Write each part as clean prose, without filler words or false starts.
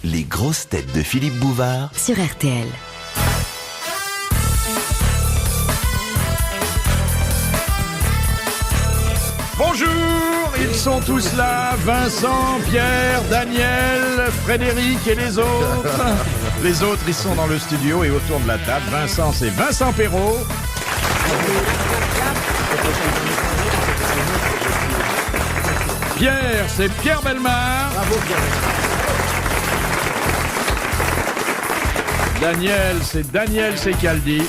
Les grosses têtes de Philippe Bouvard sur RTL. Bonjour, ils sont tous là, Vincent, Pierre, Daniel, Frédéric et les autres. Les autres, ils sont dans le studio et autour de la table. Vincent, c'est Vincent Perrault. Pierre, c'est Pierre Bellemare. Bravo Pierre. Daniel, c'est Daniel Secaldi.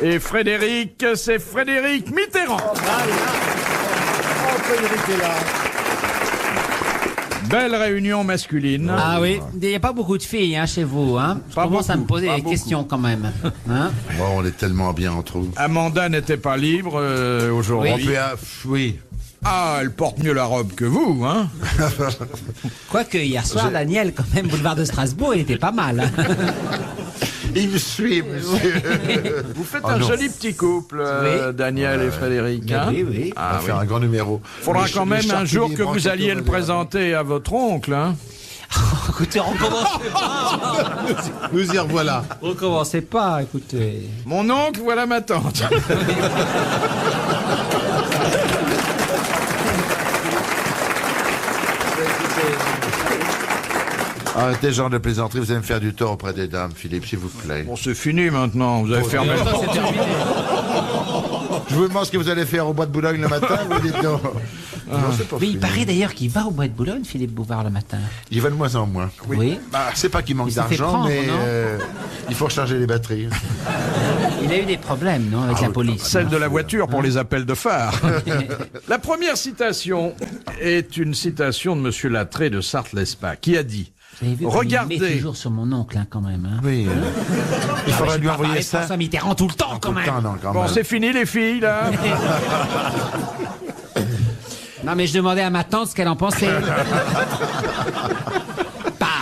Et Frédéric, c'est Frédéric Mitterrand. Frédéric est là. Belle réunion masculine. Ah oui, il n'y a pas beaucoup de filles chez vous. Je Pas commence à me beaucoup, poser pas des beaucoup. questions quand même. Hein? Oh, on est tellement bien entre nous. Amanda n'était pas libre aujourd'hui. Oui. Oui. Ah, elle porte mieux la robe que vous, hein. Quoique hier soir, Daniel, quand même, boulevard de Strasbourg, il était pas mal. Il me suit, monsieur. Vous faites Oh un non. joli petit couple, Daniel et Frédéric. Hein. Oui, oui. On va Ah, faire oui. un grand numéro. Faudra Les quand ch- même les un jour charcutiers que vous branchés alliez le autour de présenter à votre oncle, hein. Écoutez, recommencez pas. Nous y revoilà. Recommencez pas, écoutez. Mon oncle, voilà ma tante. Arrêtez ce genre de plaisanterie, vous allez me faire du tort auprès des dames, Philippe, s'il vous plaît. Bon, c'est fini maintenant, vous avez fermé le C'est terminé. Je vous demande ce que vous allez faire au bois de Boulogne le matin, vous dites non. Non, c'est pas Oui, il fini. paraît d'ailleurs qu'il va au bois de Boulogne, Philippe Bouvard, le matin. Il va de moins en moins. Oui. Bah, c'est pas qu'il manque Il s'est fait d'argent, prendre, mais non il faut recharger les batteries. Il a eu des problèmes, non, avec la police. Celle de la voiture pour les appels de phare. La première citation est une citation de Monsieur Lattré de Sarthe-Lespa, qui a dit Vous avez vu comme il met regardez. toujours sur mon oncle, quand même. Oui. Il faudra lui envoyer Parler de ça. François Mitterrand tout le temps, quand même. Non, quand Bon, même. c'est fini les filles, là. Non, mais je demandais à ma tante ce qu'elle en pensait.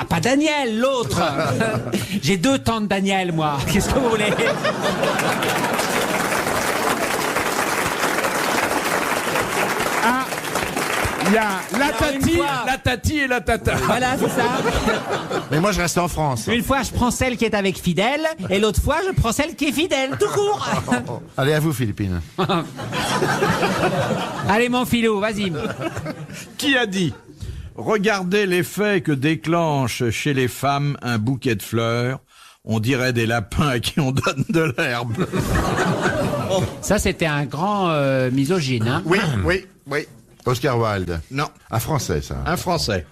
Pas Daniel, l'autre. J'ai 2 tantes Daniel, moi. Qu'est-ce que vous voulez? Ah, il y a la Alors, une tati, fois. la tati et la tata. Voilà, c'est ça. Mais moi, je reste en France. Une fois, je prends celle qui est avec Fidèle, et l'autre fois, je prends celle qui est fidèle, tout court. Allez, à vous, Philippine. Allez, mon filou, vas-y. Qui a dit regardez l'effet que déclenche chez les femmes un bouquet de fleurs. On dirait des lapins à qui on donne de l'herbe. Ça, c'était un grand misogyne. Hein. Oui. Oscar Wilde. Non, Un Français, ça. un Français.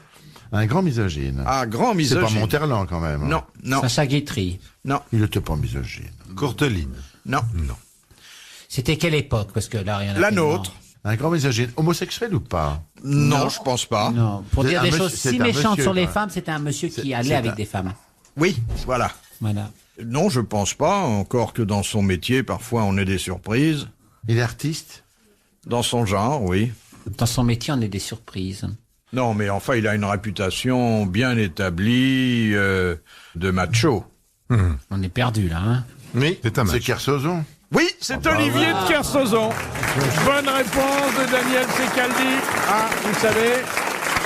Un grand misogyne. Ah, grand C'est misogyne. pas Monterland, quand même. hein. Non, Sacha Guitry. non, Il n'était pas misogyne. Courteline. non. C'était quelle époque? Parce que là, rien. La nôtre. Un grand misogyne. Homosexuel ou pas? Non, je pense pas. Non, pour C'est dire un des monsieur- choses c'est si un méchantes monsieur, sur les quoi. femmes, c'était un monsieur qui C'est allait avec un- des femmes. Oui, voilà. Voilà. Non, je pense pas. Encore que dans son métier, parfois, on ait des surprises. Il est artiste? Dans son genre, oui. Dans son métier, on est des surprises. Non, mais enfin, il a une réputation bien établie de macho. On est perdu là. Hein. Oui. C'est Kersozon. Oui, c'est Olivier de Kersauzon. Bonne réponse de Daniel Secaldi. Ah, vous savez,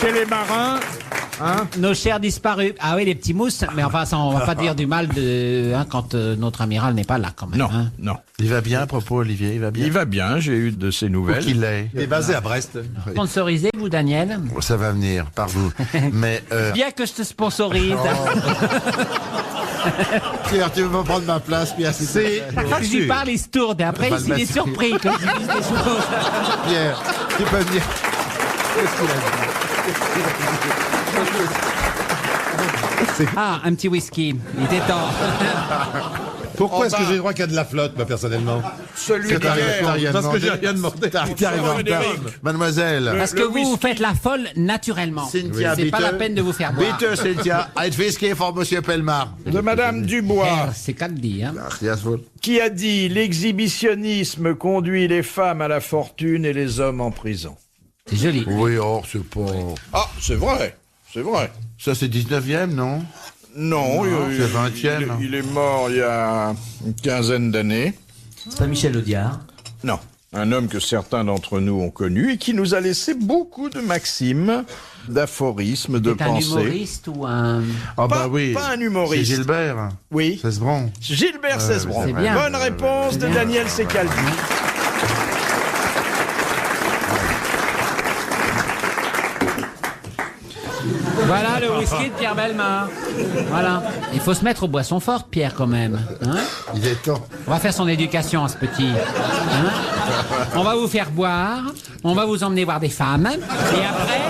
chez les marins, Nos chers disparus. Ah oui, les petits mousses. Mais enfin, ça, on va pas dire du mal de quand notre amiral n'est pas là quand même. non, Hein. non. Il va bien, à propos, Olivier, il va bien. Il va bien, j'ai eu de ses Où nouvelles. qu'il est. Il est basé à Brest. Sponsorisé, vous, Daniel? Ça va venir, par vous. Mais, Bien que je te sponsorise. Pierre, tu veux pas prendre ma place, Pierre, c'est... Chaque fois que je lui parle, il se tourne. Et après, On va il le est mettre. surpris que je lui dise des choses. Pierre, tu peux venir. Ah, un petit whisky. Il était temps. Pourquoi est-ce que bah. j'ai le droit qu'il y a de la flotte, moi, personnellement? Celui C'est arrivé, d'hier. t'as rien Parce que demandé. j'ai rien demandé. T'es arrivé en retard. Mademoiselle. Parce que vous faites la folle naturellement. Cynthia, C'est pas bitte. la peine de vous faire boire. Bitte, Cynthia. Ein Whisky for Monsieur Pelmar. De Madame Dubois, C'est qu'à le dire. Hein. Gracias, vous. qui a dit l'exhibitionnisme conduit les femmes à la fortune et les hommes en prison. C'est joli. Oui, oh, c'est pas... Ah, c'est vrai, c'est vrai. Ça, c'est 19e, non? Non, c'est 20e, hein. il est mort il y a une quinzaine d'années. C'est pas Michel Audiard. Non. Un homme que certains d'entre nous ont connu et qui nous a laissé beaucoup de maximes, d'aphorismes, de C'est un pensées. humoriste ou un... Ah Pas- bah oui. pas un humoriste. C'est Gilbert. Oui. Cesbron. Gilbert Cesbron. c'est bien. Bonne réponse de Daniel Secaldi. Voilà le whisky de Pierre Bellemare. Voilà. Il faut se mettre aux boissons fortes, Pierre, quand même. Hein, Il est temps. on va faire son éducation à ce petit. Hein, on va vous faire boire, on va vous emmener voir des femmes, et après,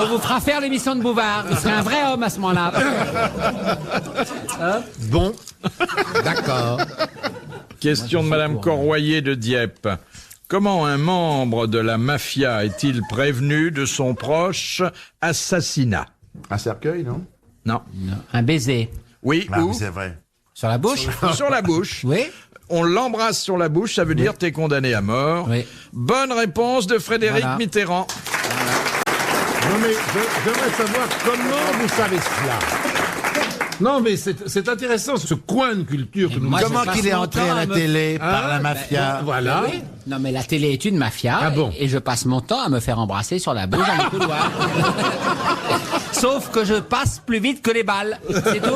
on vous fera faire l'émission de Bouvard. Vous serez un vrai homme à ce moment-là. Bon, d'accord. Question de Madame Corroyer de Dieppe. Comment un membre de la mafia est-il prévenu de son proche assassinat? Un cercueil, non? Non. Un baiser. Oui, Ah, ou oui, c'est vrai. Sur la bouche? sur la bouche. Oui. On l'embrasse sur la bouche, ça veut dire t'es condamné à mort. Oui. Bonne réponse de Frédéric Voilà. Mitterrand. Non mais j'aimerais savoir comment vous savez cela. Non mais c'est intéressant ce coin de culture que nous moi, je Comment passe qu'il est mon entré temps à la à me- télé par Ah, la mafia? Voilà. Oui. Non, mais la télé est une mafia. Ah bon? Et je passe mon temps à me faire embrasser sur la bouche dans les couloirs. Sauf que je passe plus vite que les balles. C'est tout.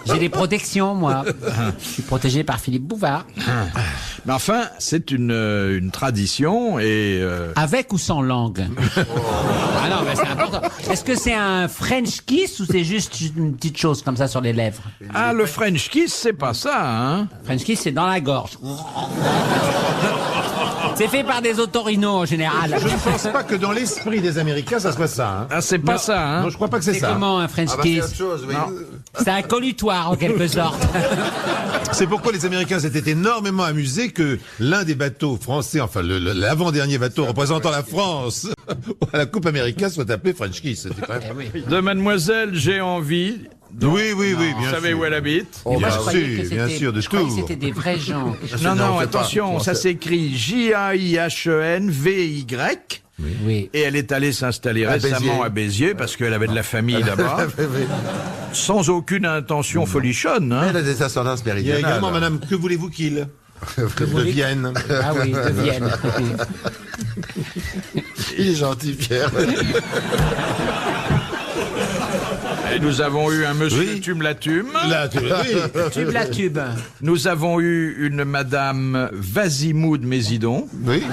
J'ai des protections, moi. Je suis protégé par Philippe Bouvard. Mais enfin, c'est une tradition et... Avec ou sans langue? Ah non, mais c'est important. Est-ce que c'est un French kiss ou c'est juste une petite chose comme ça sur les lèvres? Ah, le French kiss, c'est pas ça, hein? French kiss, c'est dans la gorge. C'est fait par des otorinos en général. Je ne pense pas que dans l'esprit des Américains ça soit ça. Hein. Ah, c'est pas Non, ça, hein? Non, je crois pas que c'est C'est ça. comment un French Ah bah c'est kiss? autre chose, oui. C'est un collutoire en quelque sorte. C'est pourquoi les Américains s'étaient énormément amusés que l'un des bateaux français, enfin l'avant-dernier bateau représentant la France à la Coupe américaine soit appelé French Kiss. C'était quand même... De Mademoiselle, j'ai envie. Oui, oui, oui, Vous bien savez sûr. où elle habite? Mais moi, je bien croyais que sûr, bien c'était- sûr, de je croyais que Tours. c'était des vrais gens. Non, non, c'est pas. attention, ça s'écrit Jaihenvy. Oui. Et elle est allée s'installer À récemment Béziers. à Béziers parce qu'elle avait de la famille là-bas, sans aucune intention folichonne. Mais Hein. elle a des ascendances Il y a méridionales. également Madame Que voulez-vous qu'il de Vienne. Ah oui, de Vienne. Il est gentil, Pierre. Et nous avons eu un monsieur Oui. Tume-la-Tume. Là, oui. Tube la tube. Nous avons eu une madame Vasimoud Mésidon. Oui.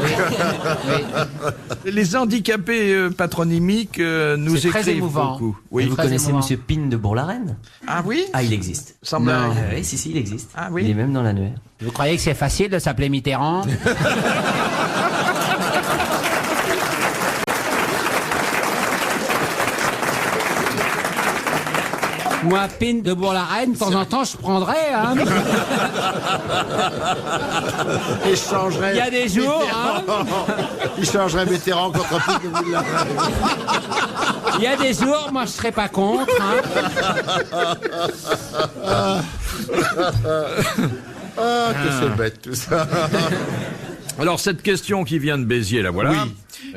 Les handicapés patronymiques nous C'est très écrivent émouvant. beaucoup. Et Oui. vous Très connaissez émouvant. Monsieur Pin de Bourg-la-Reine? Ah oui? Ah, il existe. Semble. Non. Oui, si, il existe. Ah oui? Il est même dans l'annuaire. Vous croyez que c'est facile de s'appeler Mitterrand? Moi, Pin de Bourg-la-Reine, de temps en temps, je prendrais. Hein. Il changerait. Il y a des jours, hein, Il changerait Mitterrand contre Pine de Bourg-la-Reine. il y a des jours, moi, je serais pas contre. Hein. Ah, que c'est bête tout ça. Alors cette question qui vient de Béziers, la voilà.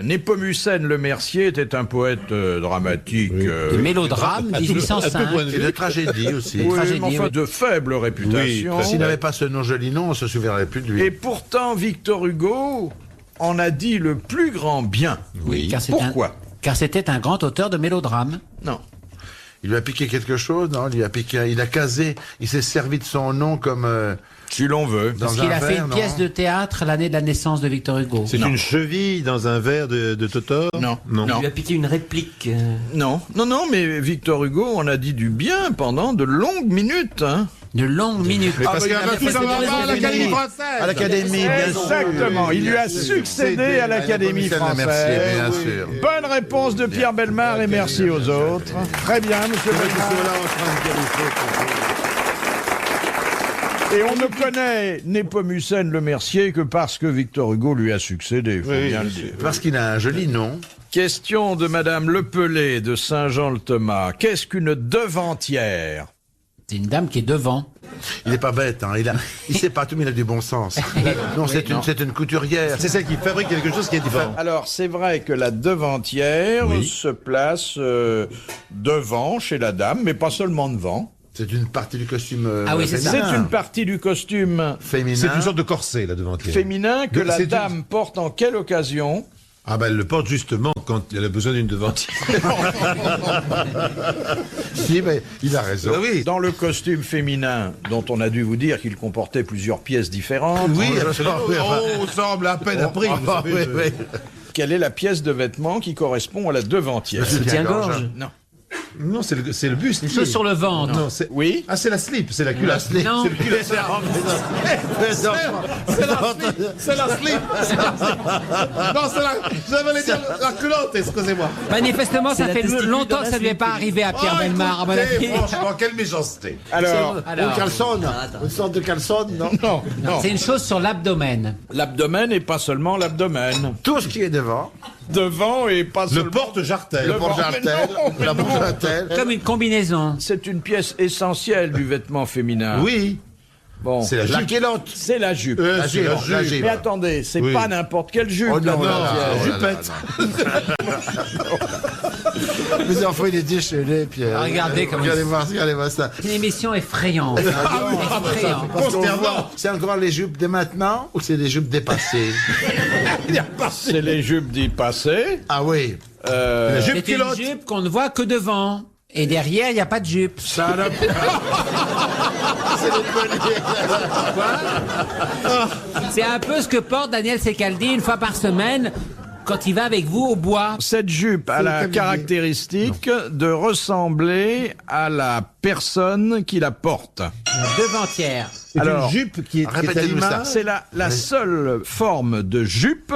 Népomucène Le Mercier était un poète dramatique. Le mélodrame, À tout 1805. point de Et vue. de tragédie aussi. Oui, tragédie, mais enfin oui. de faible réputation. S'il n'avait pas ce nom joli nom, on se souviendrait plus de lui. Et pourtant, Victor Hugo en a dit le plus grand bien. Oui, car c'est Pourquoi? Car c'était un grand auteur de mélodrame. Non. Il lui a piqué quelque chose, non? Il lui a piqué, il a casé, il s'est servi de son nom comme Si l'on veut. dans Parce un qu'il a fait verre, une non? pièce de théâtre l'année de la naissance de Victor Hugo. C'est une cheville dans un verre de Totor? Non. Non. Non. Il lui a piqué une réplique. Non, non, non, mais Victor Hugo en a dit du bien pendant de longues minutes. Hein. De longues minutes. Mais Parce qu'il y a un avait tout fait en des avant à l'Académie française. À l'Académie, bien sûr. Exactement, il lui a succédé à l'Académie Népomucène Le française. Mercier, bien sûr. Bonne réponse de Pierre Bellemare et merci aux autres. Très bien, monsieur Bellemare. Et on ne connaît Népomucène Le Mercier que parce que Victor Hugo lui a succédé, faut bien le dire. Parce qu'il a un joli nom. Question de Madame Lepelé de Saint-Jean-le-Thomas. Qu'est-ce qu'une devantière? C'est une dame qui est devant. Il n'est pas bête, hein. Il sait pas tout, mais il a du bon sens. Non, c'est une couturière. C'est celle qui fabrique quelque chose qui est différent. Alors, c'est vrai que la devantière se place devant chez la dame, mais pas seulement devant. C'est une partie du costume. Ah oui, c'est ça. C'est féminin. une partie du costume Féminin. C'est une sorte de corset, la devantière. féminin que la C'est dame porte en quelle occasion? Ah ben, elle le porte justement quand elle a besoin d'une devantière. Si, mais il a raison. Ah oui. Dans le costume féminin, dont on a dû vous dire qu'il comportait plusieurs pièces différentes, Oui, Oh, absolument. oui, enfin. Oh, ça semble à peine appris. vous Ah, savez, oui, oui. quelle est la pièce de vêtement qui correspond à la devantière? Soutien-gorge. Non. Non, c'est le buste. Une chose sur le ventre. Non, c'est... Oui. Ah, c'est la slip, c'est la culotte. slip. Non. C'est le culotte. C'est la slip. Non, c'est la... J'avais dire la culotte, excusez-moi. Manifestement, ça la fait testicule longtemps dans que la ça lui est slip. pas arrivé à Pierre Oh, Bellemare, à mon écoutez, avis. franchement, quelle méchanceté. Alors, Alors, Une caleçon, attends. une sorte de caleçon, non? non, non. c'est une chose sur l'abdomen. L'abdomen et pas seulement l'abdomen. Tout ce qui est devant, Devant et pas Le seulement... porte-jartel. Le le porte-jartel, mais la non. porte-jartel. Comme une combinaison. C'est une pièce essentielle du vêtement féminin. Oui, Bon. c'est la La jupe. culotte. C'est la jupe. La c'est jupe, la jupe. Mais attendez, c'est Oui. pas n'importe quelle jupe. Oh la non, devantière. Mes enfants, il est déchaîné, Pierre. Ah, regardez comme regardez-moi ça. C'est une émission effrayante. Effrayante. Parce qu'on voit, c'est encore les jupes de maintenant ou c'est des jupes dépassées? C'est les jupes dépassées. Ah oui. La jupe C'est une culotte. jupe qu'on ne voit que devant. Et derrière, il n'y a pas de jupe. Ça a C'est un peu ce que porte Daniel Secaldi une fois par semaine quand il va avec vous au bois. Cette jupe a C'est la le caractéristique de ressembler à la personne qui la porte. La devantière. C'est Alors, une jupe qui est à répétez-nous ça. l'image. C'est la seule forme de jupe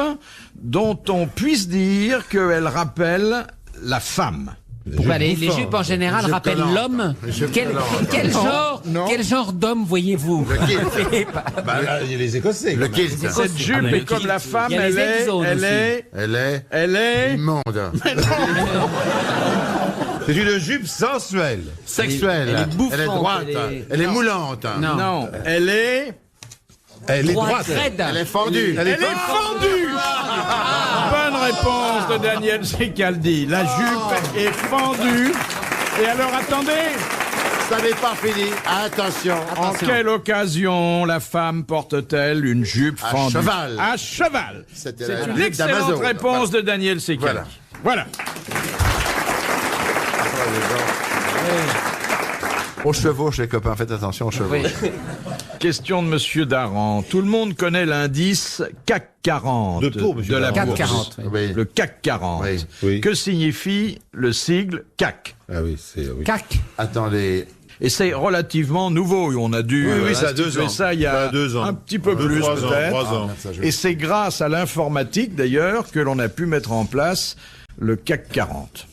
dont on puisse dire qu'elle rappelle la femme. Pourquoi les jupes en général Les jupes rappellent collantes. l'homme. Les jupes Quel, collantes. quel genre d'homme voyez-vous Philippe Bah là, il y a les Écossais. Le quand même. kilt. Cette jupe mais le est comme kilt, la femme, il y a les Z-zones Elle est immonde. C'est une jupe sensuelle. Sexuelle. elle est bouffante, Elle est droite. elle est- Elle est moulante. Non, elle est... Elle est Droite, droite. raide. Elle est fendue. Elle est fendue. Bonne réponse de Daniel Secaldi. La jupe est fendue. Et alors, attendez, Ça n'est pas fini. Attention. en quelle occasion la femme porte-t-elle une jupe À fendue? cheval. À cheval. C'était C'est la une jupe excellente d'Amazon. réponse de Daniel Secaldi. Voilà. Aux chevaux, les copains, faites attention aux chevaux. Oui. Question de Monsieur Daran. Tout le monde connaît l'indice CAC 40 De peau, monsieur de la Daran. bourse. 40, oui. Oui. Le CAC 40. Oui. Oui. Que signifie le sigle CAC? Ah oui, c'est... Oui. Cac. Attendez. Et c'est relativement nouveau. On a dû Oui, ça a instituer 2 ans. ça il y a 2 ans. un petit peu 2, plus 3 ans, peut-être. 3 ans. Et c'est grâce à l'informatique d'ailleurs que l'on a pu mettre en place le CAC 40.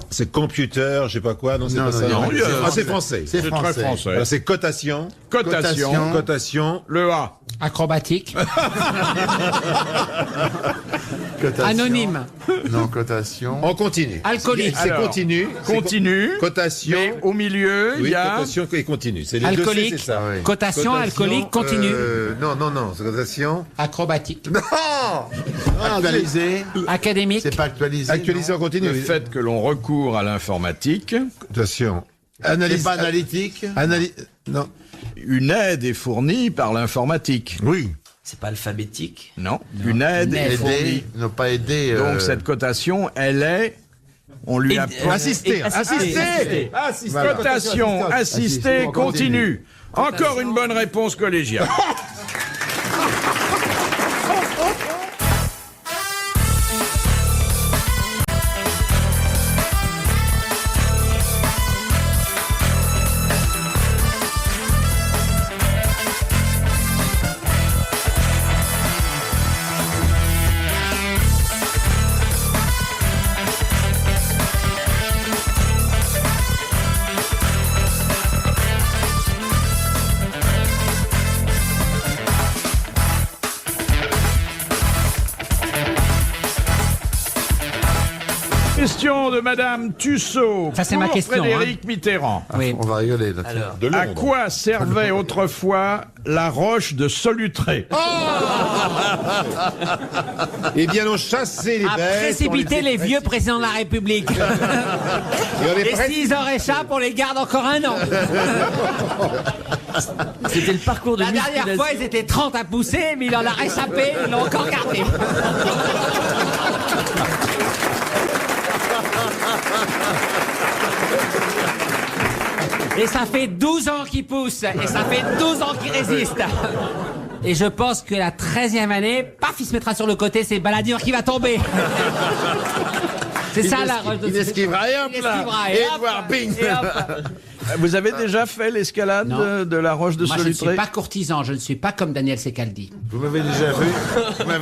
C'est computer, je sais pas quoi, non, c'est Non, pas non, ça. non, il y a- C'est français. C'est C'est très français. français. Alors, c'est cotation, Cotation. cotation, Le A. Acrobatique. Cotation. Anonyme. Non, cotation. on continue. Alcoolique. C'est Alors, continu. c'est Continue. Cotation. Mais au milieu, il Oui, y a... cotation et continu. C'est les Alcoolique. deux C, c'est ça. oui. Cotation, alcoolique, continue. Non, c'est cotation. Acrobatique. Actualisé. Académique. C'est pas actualisé. Actualisé en continu. Le fait que l'on recourt à l'informatique, Cotation. C'est Analyse. pas analytique. Non. une aide est fournie par l'informatique. Oui. C'est pas alphabétique. Non, une aide est fournie. Aider. Ne pas aider. Donc cette cotation, elle est... On lui a... Assister. Assisté. Voilà. Cotation, assisté, Assisté, continue. Encore une bonne réponse collégiale. Question de Madame Tussaud. Ça, c'est ma pour question, Frédéric Mitterrand. Oui. On va rigoler là. Alors, De À Londres. quoi servait autrefois la roche de Solutré? Eh bien, on chassait les À bêtes. précipiter les vieux présidents de la République. Et s'ils en réchappent, on les garde encore un an. c'était le parcours de La dernière musculation. fois, ils étaient 30 à pousser, mais il en a réchappé, ils l'ont encore gardé. Et ça fait 12 ans qu'ils poussent, et ça fait 12 ans qu'ils résistent. Et je pense que la 13e année, paf, il se mettra sur le côté, c'est Balladur qui va tomber. C'est ça la roche de Il esquivera et hop Il là. esquivera, Et hop, voir, bing. et hop. Vous avez déjà fait l'escalade Non. de la roche de Moi, je ne Solutré? suis pas courtisan, je ne suis pas comme Daniel Secaldi. Vous m'avez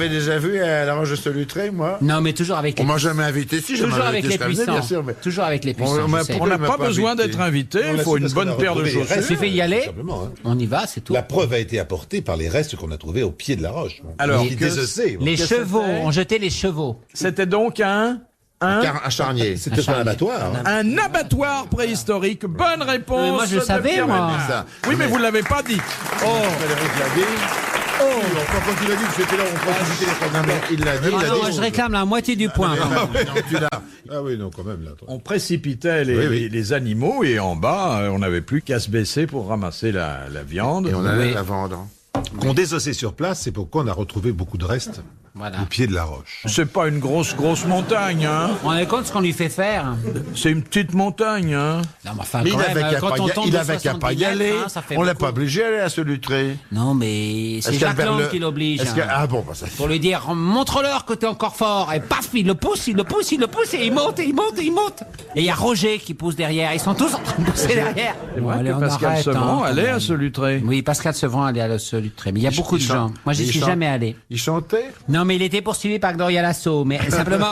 déjà vu à la Roche de Solutré, moi. Non, mais toujours avec On les m'a jamais invité. Si, je Toujours m'avais avec invité, les je serais venu, puissants. bien sûr, mais- Toujours avec les puissants. On m'a je sais. On n'a Il m'a pas pas besoin invité. d'être invité, On il l'a faut su une parce qu'on bonne a paire de retrouvé les chaussures. restes. Il suffit d'y aller, Simplement, hein. on y va, c'est tout. La preuve a été apportée par les restes qu'on a trouvés au pied de la roche. Alors, il désossé. Les Qu'est-ce que chevaux, c'était on jetait les chevaux. C'était donc un Un charnier. C'était pas un abattoir. hein. un abattoir préhistorique. Bonne réponse. Mais moi, je le de savais, Pierre moi. Ménard. Ça. Oui, mais vous ne l'avez pas dit. Frédéric l'a dit. Quand il a dit que c'était là, on peut visiter les Non, mais il l'a dit. Ah non, moi, je réclame la moitié du point. Non, tu l'as. Ah oui, non, quand même. Là, On précipitait Oui, oui. les animaux et en bas, on n'avait plus qu'à se baisser pour ramasser la viande. Et on allait Oui. la vendre. Qu'on désossait sur place, c'est pourquoi on a retrouvé beaucoup de restes Voilà. au pied de la roche. C'est pas une grosse montagne, hein. On est compte ce qu'on lui fait faire. C'est une petite montagne, hein. Non, mais enfin, Mais quand il même, avait qu'à quand pas on y- tombe il de avait qu'à pas 70 y aller. mètres, hein, ça fait On l'a beaucoup. pas obligé d'aller à Solutré. Non, mais c'est Jacques Lang qui l'oblige. Est-ce que- hein. Ah bon, bah ça Pour lui dire, montre-leur que t'es encore fort. Et paf, il le pousse, et il monte, et il monte. Et il y a Roger qui pousse derrière. Ils sont tous en train de pousser derrière. C'est Bon, vrai allez, que on Pascal arrête, Sevran hein, allait quand à même. Solutré. Oui, Pascal Sevran allait à la Solutré. Mais il y a beaucoup de gens. Moi, j'y suis jamais allé. Il chantait. Non, mais il était poursuivi par Gloria Lasso. Mais simplement,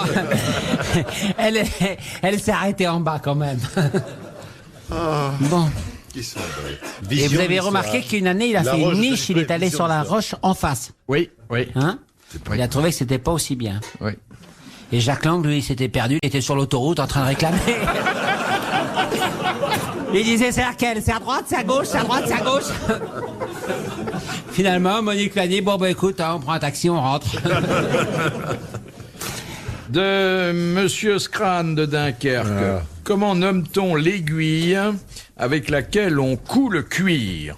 elle s'est arrêtée en bas quand même. Bon. Qui sont bêtes. Et Vision vous avez d'histoire. remarqué qu'une année, il a La fait roche une de niche, il Solutré, est allé vision sur la d'histoire. roche en face. Oui. Hein il a trouvé que c'était pas aussi bien. Oui. Et Jacques Lang, lui, il s'était perdu, il était sur l'autoroute en train de réclamer. Il disait, c'est laquelle? C'est à droite, c'est à gauche, c'est à droite, c'est à gauche. Finalement, Monique lui a dit, bon, bah écoute, hein, on prend un taxi, on rentre. De Monsieur Scran de Dunkerque. Comment nomme-t-on l'aiguille avec laquelle on coud le cuir?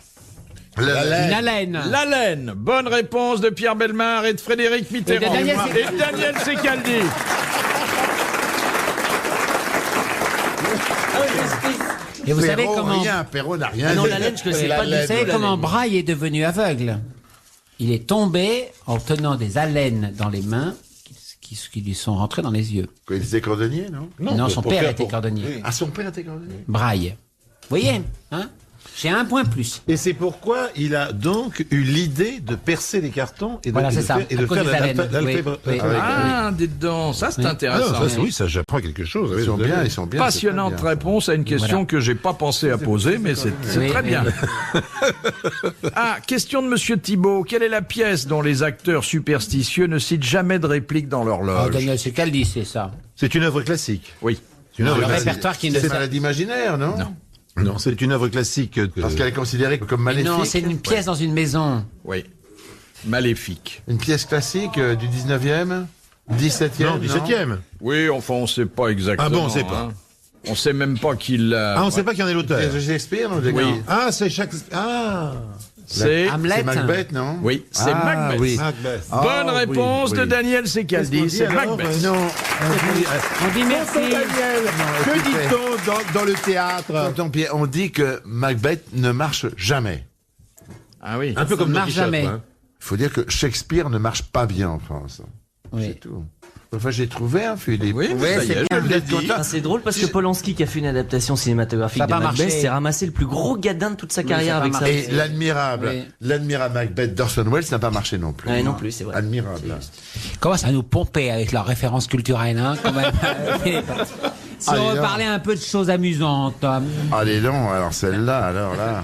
Une haleine. La laine. Bonne réponse de Pierre Bellemare et de Frédéric Mitterrand. Et de Daniel Et de Daniel Secaldi. Et vous savez Perrault, comment... rien, Perrault n'a rien Non, dit. la laine, je connaissais Et pas vous du tout savez la comment laine. Braille est devenu aveugle? Il est tombé en tenant des haleines dans les mains qui lui sont rentrées dans les yeux. Quoi, il était cordonnier, non? Non, pour- son pour père faire- était pour- cordonnier. oui. Ah, son père était cordonnier. Braille. Vous voyez, hein? J'ai un point plus. Et c'est pourquoi il a donc eu l'idée de percer les cartons et de, Voilà, et c'est de ça, faire, et de à cause faire des haleines. l'alphabet. Oui, oui. Ah, dites donc, ça c'est Oui. Ah intéressant. non, ça, oui, ça j'apprends quelque chose. Ils sont bien, ils sont bien. Passionnante c'est très bien. réponse à une question Voilà. que j'ai pas pensé à poser, mais c'est Oui, très oui. bien. Ah, question de Monsieur Thibault. Quelle est la pièce dont les acteurs superstitieux ne citent jamais de réplique dans leur Oh, loge? Daniel Secaldi, c'est ça. C'est une œuvre classique. Oui. C'est une œuvre Le classique. répertoire qui ne C'est sert. maladie imaginaire, non? Non, c'est une œuvre classique. Parce qu'elle est considérée comme maléfique. Non, c'est une pièce dans une maison. Oui. Maléfique. Une pièce classique du 19e, 17e. Non, 17e. Oui, enfin, on sait pas exactement. Ah bon, on sait pas. hein. On sait même pas qui l'a. Ah, on ne sait pas qui en est l'auteur. Pièce de Shakespeare, non? Oui. Ah, c'est chaque. Ah C'est. Hamlet. C'est Macbeth, non? Oui, c'est Ah, Macbeth. oui. Macbeth. Ah, Bonne oui, réponse de oui. Daniel Secaldi. C'est Macbeth. Non. On dit merci. Que dit-on dans le théâtre On dit que Macbeth ne marche jamais. Ah oui. Un peu comme ne Don marche Quichotte, jamais. quoi, hein. Il faut dire que Shakespeare ne marche pas bien en France. Oui. C'est tout. Enfin, j'ai trouvé, hein, Philippe. Oui, mais ça y est, c'est je bien. l'ai dit. Ah, c'est drôle parce que Polanski, qui a fait une adaptation cinématographique Ça a de pas Macbeth, marché. s'est ramassé le plus gros gadin de toute sa Oui, carrière ça a avec pas ça. marché. Et l'admirable, Oui. l'admirable Macbeth d'Orson Welles n'a pas marché non plus. Ouais, non plus, c'est vrai. Admirable. Commence à nous pomper avec leurs références culturelles, hein, quand même. Si Allez, on non. reparlait un peu de choses amusantes. Allez donc, alors celle-là, alors là.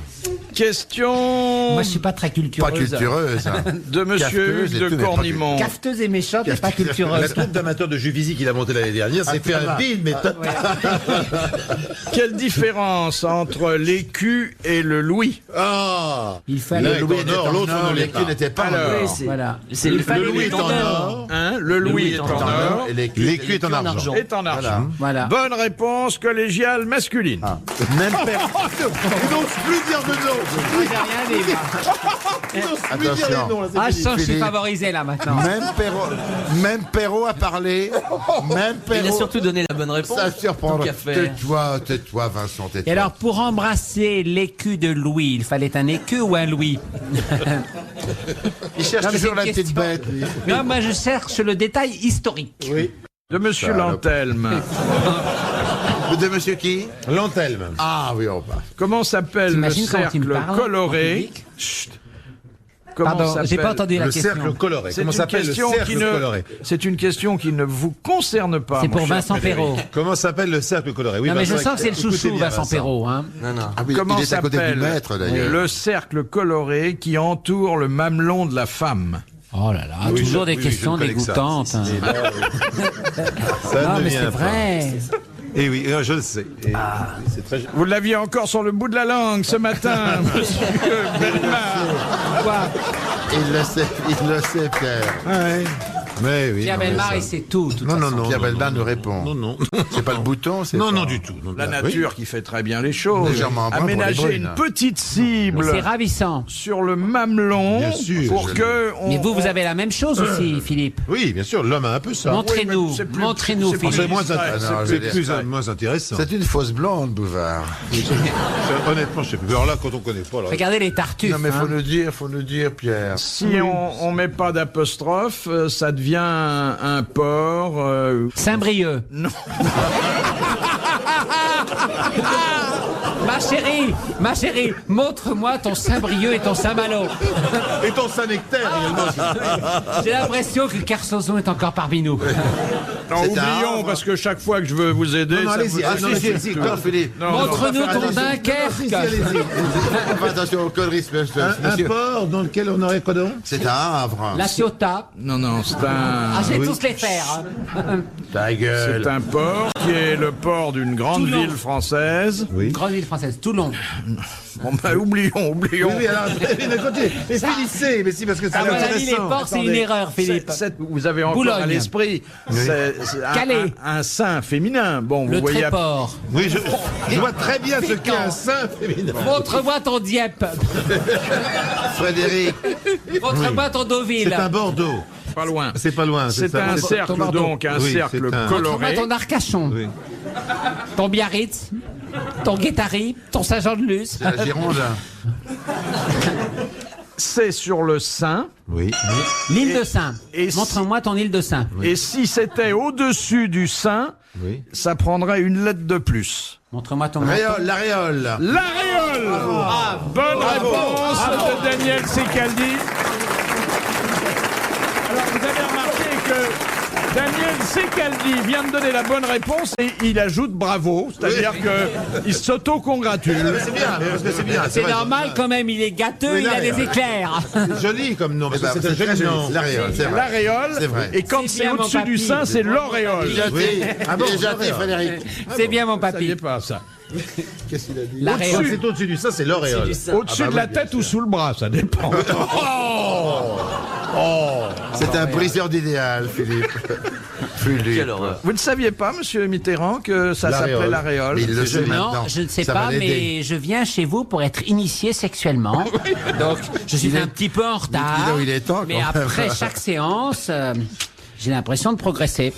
question Moi, je suis pas très cultureuse. Pas cultureuse. Hein. de Monsieur Cafeteuse et de tout, mais pas Cornimont. Cafeteuse et méchante, et pas La cultureuse. troupe d'amateurs de Juvisy qu'il a monté l'année dernière s'est fait un bide, mais Quelle différence entre l'écu et le louis? Ah, Il l'un fallait. est en or, l'autre ne l'est pas. n'était pas Alors, Oui, c'est Voilà. c'est Le le louis est en or, Hein, le louis est en or. Et l'écu est en argent. Est en argent. Voilà. Bonne réponse collégiale masculine. Même père. Il n'ose plus dire de nom. Il n'ose plus dire Attention. les noms, là, c'est Ah, je fini. sens que je suis Philippe. favorisé là maintenant. Même Perrault a parlé. Même Il a Perrault. surtout donné la bonne réponse. Ça surprend. Tant qu'à faire. Tais-toi, Vincent, tais-toi. Et alors, pour embrasser l'écu de Louis, il fallait un écu ou un Louis? Il cherche Non, mais toujours c'est la une petite question. bête. lui. Non, moi je cherche le détail historique. Oui. De Monsieur Lantelme. De monsieur qui? L'Antelme. Ah oui, on va. Comment s'appelle le T'imagines comment tu me cercle parles en coloré? public? Chut. Comment Pardon, j'ai s'appelle- pas entendu la Le question. cercle coloré. C'est Comment une s'appelle le question cercle qui ne- coloré? C'est une question qui ne vous concerne pas. C'est mon pour cher Vincent Frédéric. Perrault. Comment s'appelle le cercle coloré? Oui, Non, mais je Vincent, sens que c'est le écoutez chouchou, bien, Vincent Perrault. Hein. Non, non. Ah oui, Comment il est à côté du s'appelle maître d'ailleurs. le cercle coloré qui entoure le mamelon de la femme? Oh là là, Oui, toujours je- des oui, questions je ne connais que ça. dégoûtantes. hein. Et là, ça Non, ne mais vient c'est pas. vrai. Et oui, je le sais. Et c'est très... Vous l'aviez encore sur le bout de la langue ce matin, monsieur Bellemare. Quoi? Il le sait, Pierre. Ouais. Mais oui. Pierre non, mais Bellemare, ça- il sait tout. de toute Non, façon. non, non. Pierre non, Bellemare non. nous répond. Non, non. C'est pas le bouton, c'est Non, pas- non, du tout. Non, La oui. nature qui fait très bien les choses. Légèrement brun pour les Aménager brunes. une petite Mais cible c'est ravissant. sur le mamelon Bien sûr, pour je- que on- Mais vous avez la même chose aussi, Philippe. Oui, bien sûr, l'homme a un peu ça. Montrez-nous, mais c'est plus- montrez-nous, c'est plus- Philippe. C'est moins, Ah, non, je c'est veux dire, plus c'est- moins intéressant. C'est une fausse blonde, Bouvard. Honnêtement, je sais plus. Alors là, quand on connaît pas, là. Regardez les tartuffes. Non, mais hein. faut nous dire, Pierre. Si on met pas d'apostrophe, ça devient un porc. Saint-Brieuc. Non. Ma chérie, montre-moi ton Saint-Brieuc et ton Saint-Malo. Et ton Saint-Nectaire également. J'ai l'impression que Kersozon est encore parmi nous. Non, C'est oublions, un- parce que chaque fois que je veux vous aider, Non, non, ça allez-y, vous- allez-y, non, mais allez-y, si, allez-y. non, Philippe. Non, Montre-nous non, ton non, Dunkerque. Fais attention aux conneries, Un monsieur. port dans lequel on aurait quoi donc? C'est un Havre. La Ciotat. non, c'est Ah, un... je vais tous les faire. hein. Ta gueule. C'est un port qui est le port d'une grande Toulon. ville française. Oui. Grande ville française, Toulon. Bon, bah, oublions. Oui, alors, mais continuez. Mais finissez, mais si, parce que c'est À mon avis, les intéressant. ports, c'est une erreur, Philippe. Vous avez encore Boulogne. à l'esprit c'est Calais. un sein féminin. Bon, vous Le voyez. Tréport. Oui, je vois très bien ce qu'est un sein féminin. Montre-moi ton Dieppe. Frédéric. Montre-moi ton Deauville. C'est un Bordeaux. Pas loin. C'est pas loin. C'est ça. un C'est- cercle, Bordeaux. donc, un Oui, cercle c'est un- Montre-moi coloré. ton Arcachon. Oui. Ton Biarritz. Ton Guétari. Ton Saint-Jean-de-Luz. C'est la Gironde. C'est sur le sein. Oui. L'île de Saint. et si- Montre-moi ton île de Saint. Et si c'était au-dessus du sein, Oui. ça prendrait une lettre de plus. Montre-moi ton menton. Réole, l'aréole. L'aréole. Bonne réponse de Daniel Secaldi. Alors, vous avez remarqué que Daniel Secaldi vient de donner la bonne réponse et il ajoute bravo, c'est-à-dire qu'il s'auto-congratule. C'est bien, parce que c'est bien. C'est vrai. normal quand même, il est gâteux, Oui, il a là, des éclairs. C'est joli comme nom, parce Eh ben, que c'est un c'est très joli nom. joli. L'aréole, c'est vrai. L'aréole. C'est vrai. Et quand C'est c'est bien, mon au-dessus du papy. sein, c'est l'auréole. Il est Oui. Ah bon, il est gentil, l'aréole. Frédéric. C'est bien mon Ça y est papy. pas, ça. Qu'est-ce qu'il a dit? Quand L'Aréole. c'est au-dessus du sein, c'est l'auréole. Au-dessus de la tête ou sous le bras, ça dépend. C'est un briseur d'idéal, Philippe. Philippe. Quelle horreur. Vous ne saviez pas, monsieur Mitterrand, que ça s'appelait L'aréole. l'aréole? Mais il le sait Non, maintenant. je ne sais Ça va pas, l'aider. mais je viens chez vous pour être initié sexuellement. Donc, je suis Il est- un petit peu en retard. Dis donc, il est temps, Mais quand même. après chaque séance, j'ai l'impression de progresser.